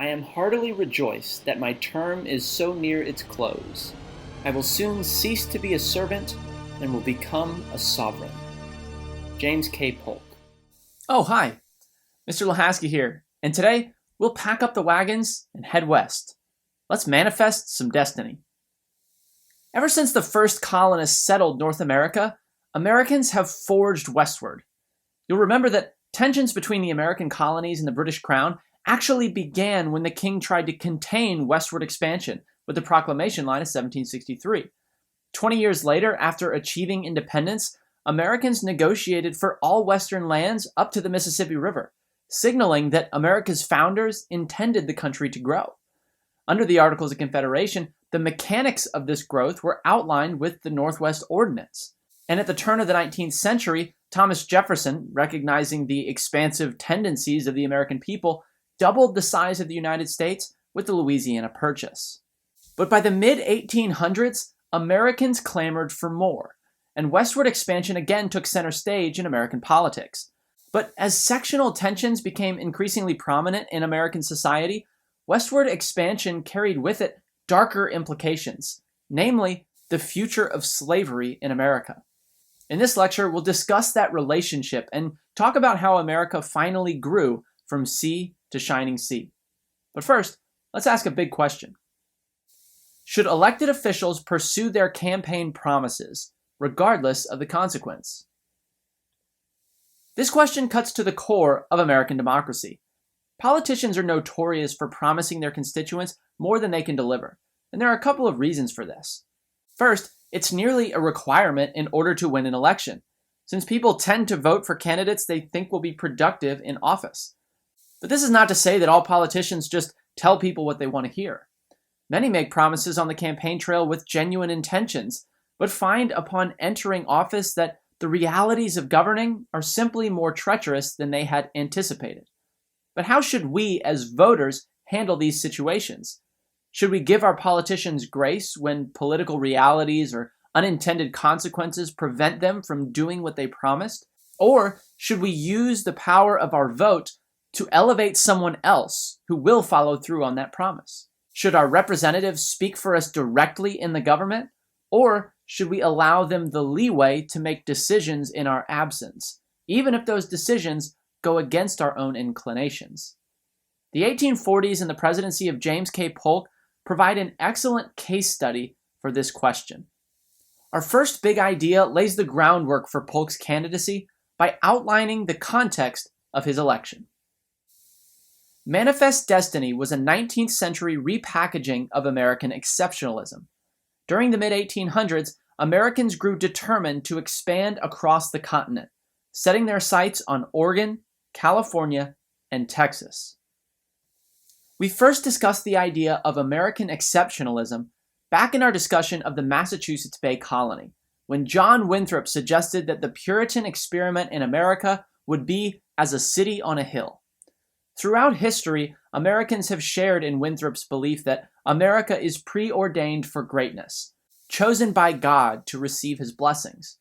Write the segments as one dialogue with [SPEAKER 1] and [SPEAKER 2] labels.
[SPEAKER 1] I am heartily rejoiced that my term is so near its close. I will soon cease to be a servant and will become a sovereign. James K. Polk.
[SPEAKER 2] Oh, hi. Mr. Lahasky here, and today we'll pack up the wagons and head west. Let's manifest some destiny. Ever since the first colonists settled North America, Americans have forged westward. You'll remember that tensions between the American colonies and the British Crown actually began when the king tried to contain westward expansion with the Proclamation Line of 1763. 20 years later, after achieving independence, Americans negotiated for all western lands up to the Mississippi River, signaling that America's founders intended the country to grow. Under the Articles of Confederation, the mechanics of this growth were outlined with the Northwest Ordinance. And at the turn of the 19th century, Thomas Jefferson, recognizing the expansive tendencies of the American people, doubled the size of the United States with the Louisiana Purchase. But by the mid-1800s, Americans clamored for more, and westward expansion again took center stage in American politics. But as sectional tensions became increasingly prominent in American society, westward expansion carried with it darker implications, namely the future of slavery in America. In this lecture, we'll discuss that relationship and talk about how America finally grew from sea to shining sea. But first, let's ask a big question. Should elected officials pursue their campaign promises, regardless of the consequence? This question cuts to the core of American democracy. Politicians are notorious for promising their constituents more than they can deliver, and there are a couple of reasons for this. First, it's nearly a requirement in order to win an election, since people tend to vote for candidates they think will be productive in office. But this is not to say that all politicians just tell people what they want to hear. Many make promises on the campaign trail with genuine intentions, but find upon entering office that the realities of governing are simply more treacherous than they had anticipated. But how should we, as voters, handle these situations? Should we give our politicians grace when political realities or unintended consequences prevent them from doing what they promised? Or should we use the power of our vote to elevate someone else who will follow through on that promise? Should our representatives speak for us directly in the government? Or should we allow them the leeway to make decisions in our absence, even if those decisions go against our own inclinations? The 1840s and the presidency of James K. Polk provide an excellent case study for this question. Our first big idea lays the groundwork for Polk's candidacy by outlining the context of his election. Manifest Destiny was a 19th century repackaging of American exceptionalism. During the mid-1800s, Americans grew determined to expand across the continent, setting their sights on Oregon, California, and Texas. We first discussed the idea of American exceptionalism back in our discussion of the Massachusetts Bay Colony, when John Winthrop suggested that the Puritan experiment in America would be as a city on a hill. Throughout history, Americans have shared in Winthrop's belief that America is preordained for greatness, chosen by God to receive his blessings.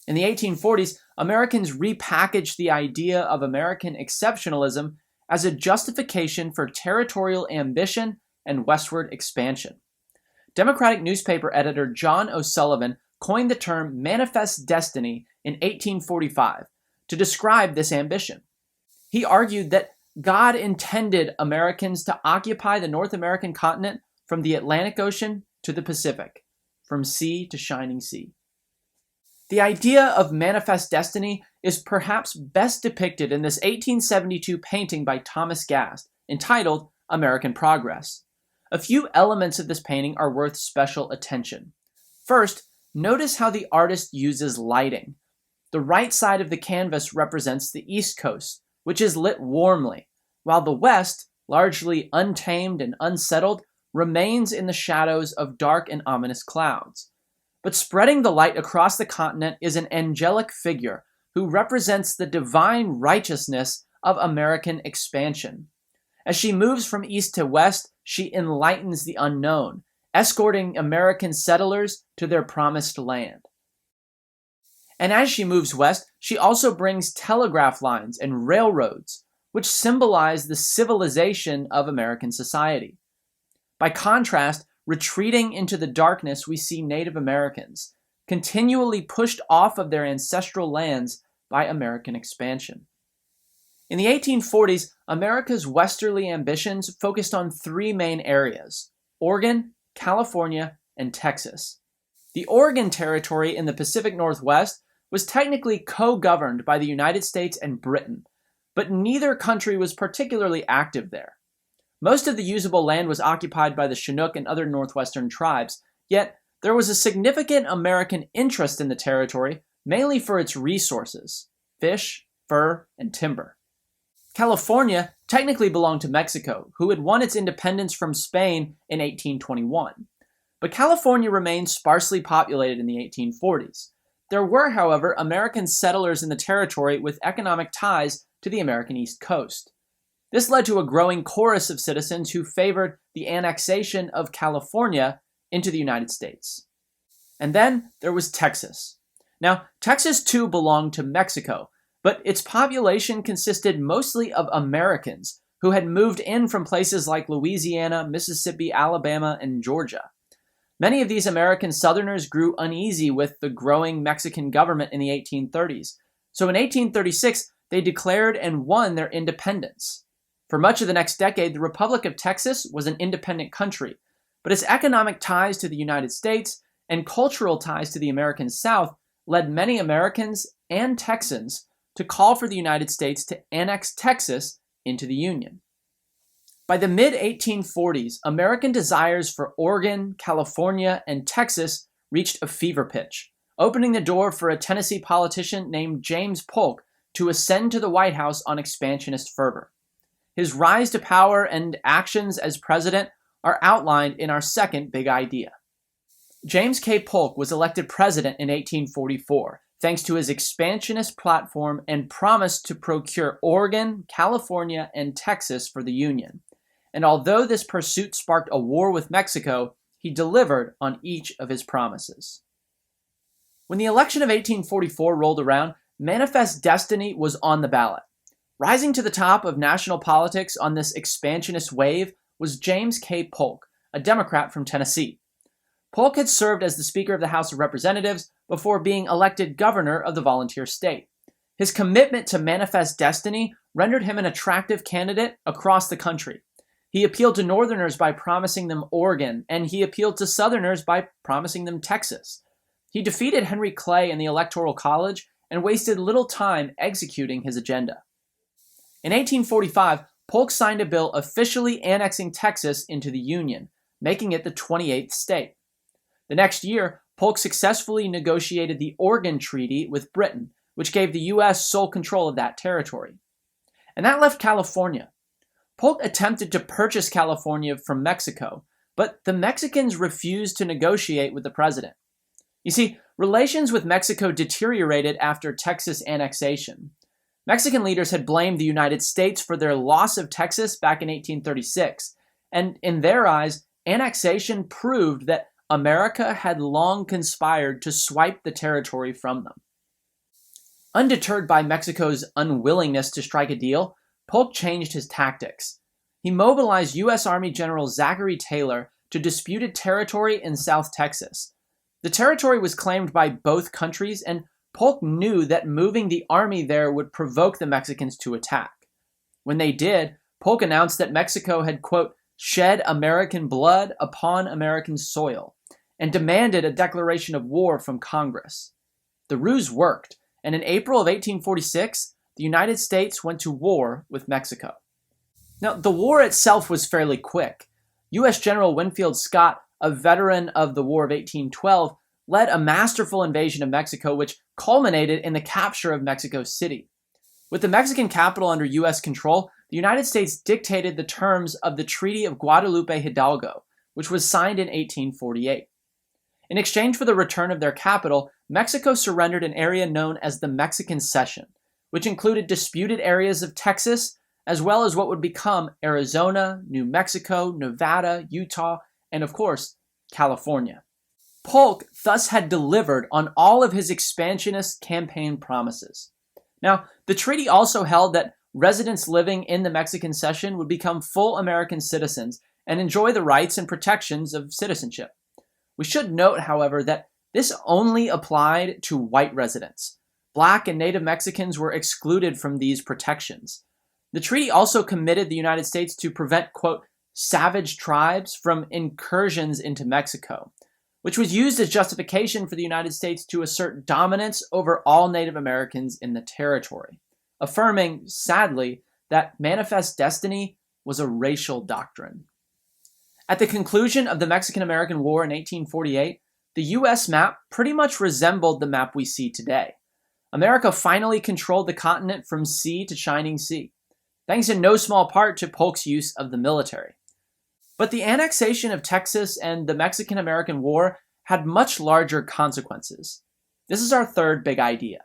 [SPEAKER 2] In the 1840s, Americans repackaged the idea of American exceptionalism as a justification for territorial ambition and westward expansion. Democratic newspaper editor John O'Sullivan coined the term manifest destiny in 1845 to describe this ambition. He argued that God intended Americans to occupy the North American continent from the Atlantic Ocean to the Pacific, from sea to shining sea. The idea of manifest destiny is perhaps best depicted in this 1872 painting by Thomas Gast, entitled American Progress. A few elements of this painting are worth special attention. First, notice how the artist uses lighting. The right side of the canvas represents the East Coast, which is lit warmly, while the West, largely untamed and unsettled, remains in the shadows of dark and ominous clouds. But spreading the light across the continent is an angelic figure who represents the divine righteousness of American expansion. As she moves from east to west, she enlightens the unknown, escorting American settlers to their promised land. And as she moves west, she also brings telegraph lines and railroads, which symbolized the civilization of American society. By contrast, retreating into the darkness, we see Native Americans, continually pushed off of their ancestral lands by American expansion. In the 1840s, America's westerly ambitions focused on three main areas: Oregon, California, and Texas. The Oregon Territory in the Pacific Northwest was technically co-governed by the United States and Britain, but neither country was particularly active there. Most of the usable land was occupied by the Chinook and other northwestern tribes, yet there was a significant American interest in the territory, mainly for its resources: fish, fur, and timber. California technically belonged to Mexico, who had won its independence from Spain in 1821. But California remained sparsely populated in the 1840s. There were, however, American settlers in the territory with economic ties to the American East Coast. This led to a growing chorus of citizens who favored the annexation of California into the United States. And then there was Texas. Now, Texas too belonged to Mexico, but its population consisted mostly of Americans who had moved in from places like Louisiana, Mississippi, Alabama, and Georgia. Many of these American Southerners grew uneasy with the growing Mexican government in the 1830s. So in 1836, they declared and won their independence. For much of the next decade, the Republic of Texas was an independent country, but its economic ties to the United States and cultural ties to the American South led many Americans and Texans to call for the United States to annex Texas into the Union. By the mid-1840s, American desires for Oregon, California, and Texas reached a fever pitch, opening the door for a Tennessee politician named James Polk to ascend to the White House on expansionist fervor. His rise to power and actions as president are outlined in our second big idea. James K. Polk was elected president in 1844, thanks to his expansionist platform and promise to procure Oregon, California, and Texas for the Union. And although this pursuit sparked a war with Mexico, he delivered on each of his promises. When the election of 1844 rolled around, Manifest Destiny was on the ballot. Rising to the top of national politics on this expansionist wave was James K. Polk, a Democrat from Tennessee. Polk had served as the Speaker of the House of Representatives before being elected governor of the volunteer state. His commitment to Manifest Destiny rendered him an attractive candidate across the country. He appealed to Northerners by promising them Oregon, and he appealed to Southerners by promising them Texas. He defeated Henry Clay in the Electoral College and wasted little time executing his agenda. In 1845, Polk signed a bill officially annexing Texas into the Union, making it the 28th state. The next year, Polk successfully negotiated the Oregon Treaty with Britain, which gave the U.S. sole control of that territory. And that left California. Polk attempted to purchase California from Mexico, but the Mexicans refused to negotiate with the president. You see, relations with Mexico deteriorated after Texas annexation. Mexican leaders had blamed the United States for their loss of Texas back in 1836, and in their eyes, annexation proved that America had long conspired to swipe the territory from them. Undeterred by Mexico's unwillingness to strike a deal, Polk changed his tactics. He mobilized U.S. Army General Zachary Taylor to disputed territory in South Texas. The territory was claimed by both countries, and Polk knew that moving the army there would provoke the Mexicans to attack. When they did, Polk announced that Mexico had, quote, shed American blood upon American soil, and demanded a declaration of war from Congress. The ruse worked, and in April of 1846, the United States went to war with Mexico. Now, the war itself was fairly quick. U.S. General Winfield Scott, a veteran of the War of 1812, led a masterful invasion of Mexico, which culminated in the capture of Mexico City. With the Mexican capital under U.S. control, the United States dictated the terms of the Treaty of Guadalupe Hidalgo, which was signed in 1848. In exchange for the return of their capital, Mexico surrendered an area known as the Mexican Cession, which included disputed areas of Texas, as well as what would become Arizona, New Mexico, Nevada, Utah, and of course, California. Polk thus had delivered on all of his expansionist campaign promises. Now, the treaty also held that residents living in the Mexican cession would become full American citizens and enjoy the rights and protections of citizenship. We should note, however, that this only applied to white residents. Black and Native Mexicans were excluded from these protections. The treaty also committed the United States to prevent, quote, savage tribes from incursions into Mexico, which was used as justification for the United States to assert dominance over all Native Americans in the territory, affirming, sadly, that manifest destiny was a racial doctrine. At the conclusion of the Mexican-American War in 1848, the U.S. map pretty much resembled the map we see today. America finally controlled the continent from sea to shining sea, thanks in no small part to Polk's use of the military. But the annexation of Texas and the Mexican-American War had much larger consequences. This is our third big idea.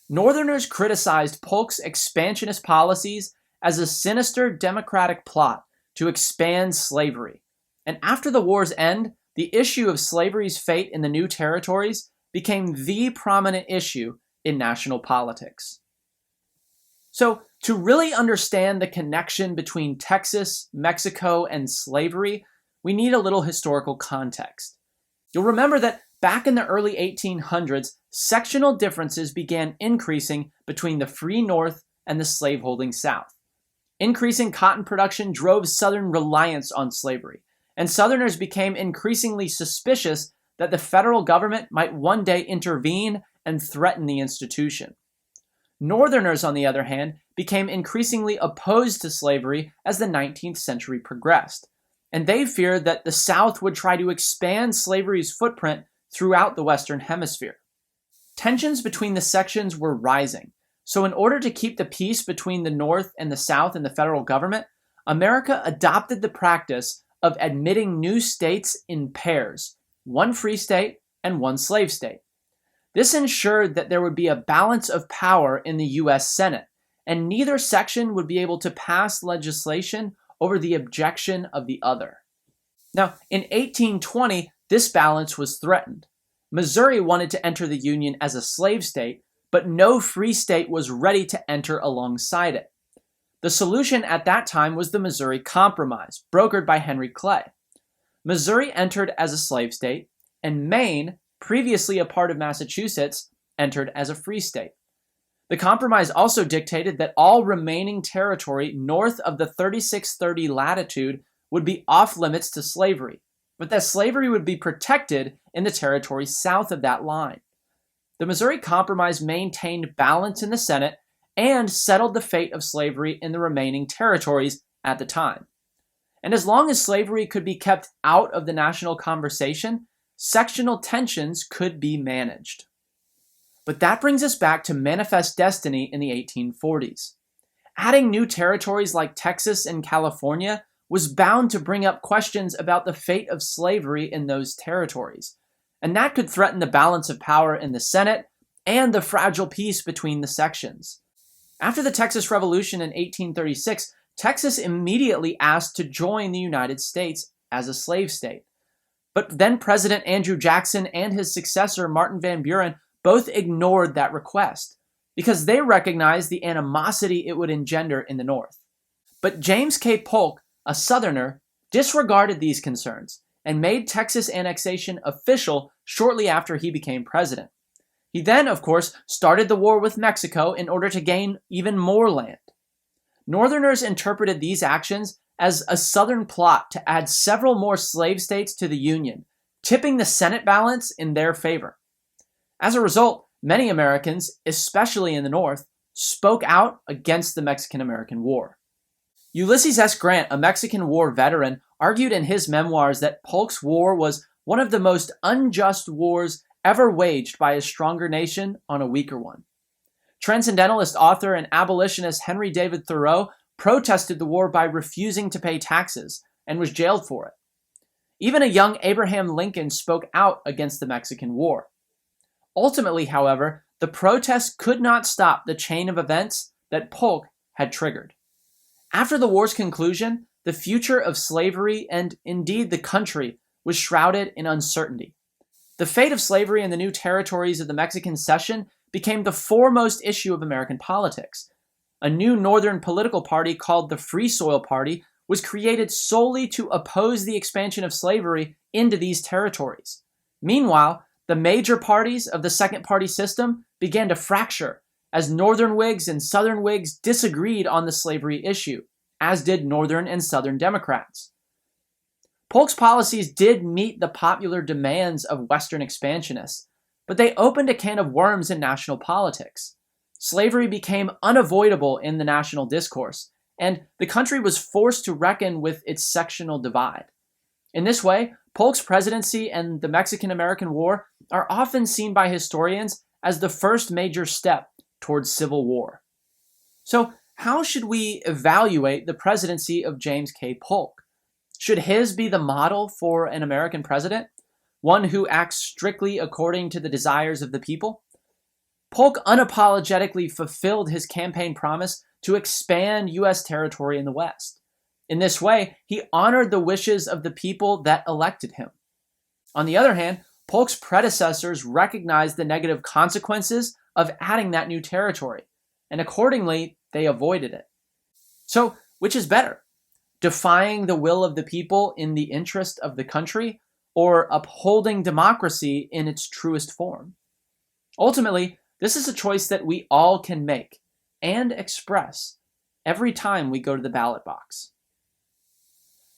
[SPEAKER 2] Northerners criticized Polk's expansionist policies as a sinister democratic plot to expand slavery. And after the war's end, the issue of slavery's fate in the new territories became the prominent issue in national politics. So, to really understand the connection between Texas, Mexico, and slavery, we need a little historical context. You'll remember that back in the early 1800s, sectional differences began increasing between the free North and the slaveholding South. Increasing cotton production drove Southern reliance on slavery, and Southerners became increasingly suspicious that the federal government might one day intervene and threaten the institution. Northerners, on the other hand, became increasingly opposed to slavery as the 19th century progressed, and they feared that the South would try to expand slavery's footprint throughout the Western Hemisphere. Tensions between the sections were rising, so in order to keep the peace between the North and the South and the federal government, America adopted the practice of admitting new states in pairs, one free state and one slave state. This ensured that there would be a balance of power in the U.S. Senate, and neither section would be able to pass legislation over the objection of the other. Now, in 1820, this balance was threatened. Missouri wanted to enter the Union as a slave state, but no free state was ready to enter alongside it. The solution at that time was the Missouri Compromise, brokered by Henry Clay. Missouri entered as a slave state, and Maine, previously a part of Massachusetts, entered as a free state. The compromise also dictated that all remaining territory north of the 3630 latitude would be off limits to slavery, but that slavery would be protected in the territory south of that line. The Missouri Compromise maintained balance in the Senate and settled the fate of slavery in the remaining territories at the time. And as long as slavery could be kept out of the national conversation, sectional tensions could be managed. But that brings us back to manifest destiny in the 1840s. Adding new territories like Texas and California was bound to bring up questions about the fate of slavery in those territories, and that could threaten the balance of power in the Senate and the fragile peace between the sections. After the Texas Revolution in 1836, Texas immediately asked to join the United States as a slave state. But then President Andrew Jackson and his successor Martin Van Buren both ignored that request because they recognized the animosity it would engender in the North. But James K. Polk, a Southerner, disregarded these concerns and made Texas annexation official shortly after he became president. He then, of course, started the war with Mexico in order to gain even more land. Northerners interpreted these actions as a Southern plot to add several more slave states to the Union, tipping the Senate balance in their favor. As a result, many Americans, especially in the North, spoke out against the Mexican-American War. Ulysses S. Grant, a Mexican War veteran, argued in his memoirs that Polk's war was one of the most unjust wars ever waged by a stronger nation on a weaker one. Transcendentalist author and abolitionist Henry David Thoreau protested the war by refusing to pay taxes and was jailed for it. Even a young Abraham Lincoln spoke out against the Mexican War. Ultimately, however, the protests could not stop the chain of events that Polk had triggered. After the war's conclusion, the future of slavery and indeed the country was shrouded in uncertainty. The fate of slavery in the new territories of the Mexican cession became the foremost issue of American politics. a new northern political party called the Free Soil Party was created solely to oppose the expansion of slavery into these territories. Meanwhile, the major parties of the second party system began to fracture as Northern Whigs and Southern Whigs disagreed on the slavery issue, as did Northern and Southern Democrats. Polk's policies did meet the popular demands of Western expansionists, but they opened a can of worms in national politics. Slavery became unavoidable in the national discourse, and the country was forced to reckon with its sectional divide. In this way, Polk's presidency and the Mexican-American War are often seen by historians as the first major step towards civil war. So, how should we evaluate the presidency of James K. Polk? Should his be the model for an American president, one who acts strictly according to the desires of the people? Polk unapologetically fulfilled his campaign promise to expand U.S. territory in the West. In this way, he honored the wishes of the people that elected him. On the other hand, Polk's predecessors recognized the negative consequences of adding that new territory, and accordingly, they avoided it. So, which is better? Defying the will of the people in the interest of the country, or upholding democracy in its truest form? Ultimately, this is a choice that we all can make and express every time we go to the ballot box.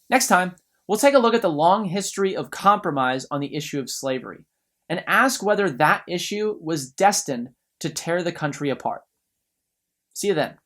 [SPEAKER 2] Next time, we'll take a look at the long history of compromise on the issue of slavery and ask whether that issue was destined to tear the country apart. See you then.